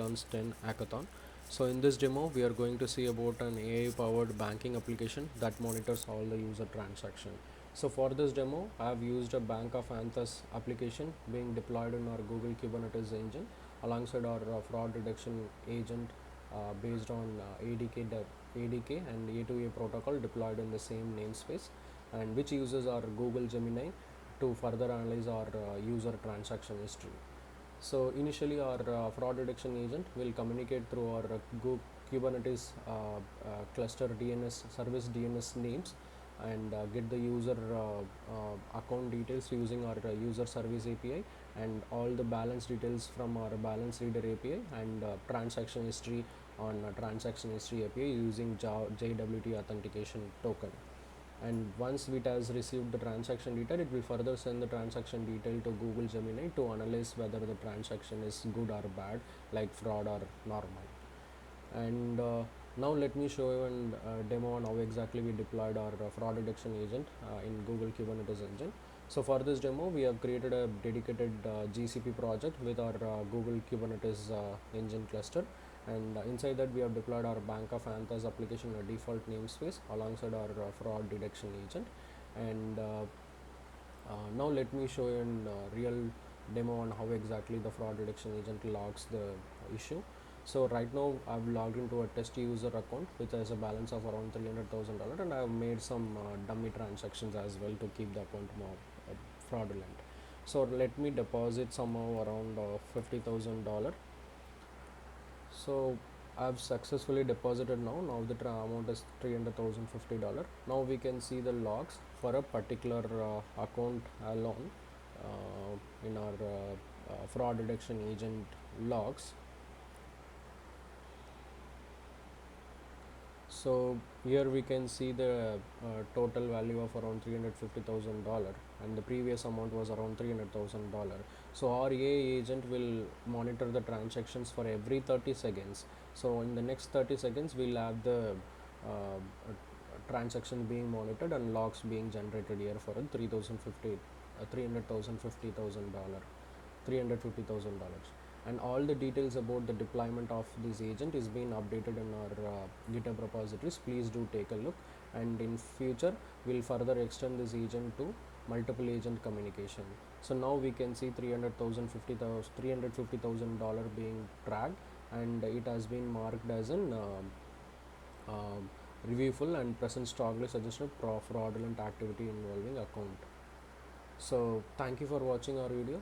Python's 10 hackathon. So in this demo we are going to see about an AI powered banking application that monitors all the user transaction. So for this demo I have used a Bank of Anthos application being deployed in our Google Kubernetes engine alongside our fraud detection agent based on ADK and A2A protocol deployed in the same namespace, and which uses our Google Gemini to further analyze our user transaction history. So initially our fraud detection agent will communicate through our Kubernetes cluster DNS service DNS names and get the user account details using our user service API and all the balance details from our balance reader API and transaction history on transaction history API using JWT authentication token. And once it has received the transaction detail, it will further send the transaction detail to Google Gemini to analyze whether the transaction is good or bad, like fraud or normal. And now let me show you a demo on how exactly we deployed our fraud detection agent in Google Kubernetes engine. So for this demo we have created a dedicated GCP project with our Google Kubernetes engine cluster, and inside that we have deployed our Bank of Anthos application in a default namespace alongside our fraud detection agent. And now let me show you a real demo on how exactly the fraud detection agent logs the issue. So right now I've logged into a test user account which has a balance of around $300,000, and I have made some dummy transactions as well to keep the account more fraudulent. So let me deposit somehow around $50,000. So I've successfully deposited now. Now the amount is $300,050. Now we can see the logs for a particular account alone in our fraud detection agent logs. So here we can see the total value of around $350,000, and the previous amount was around $300,000. So our AI agent will monitor the transactions for every 30 seconds. So in the next 30 seconds we'll have the transaction being monitored and logs being generated here for a $350,000, and all the details about the deployment of this agent is being updated in our GitHub repositories. Please do take a look, and in future we'll further extend this agent to multiple agent communication. So now we can see $350,000 being tracked, and it has been marked as an reviewful and present strongly suggested fraudulent activity involving account. So thank you for watching our video.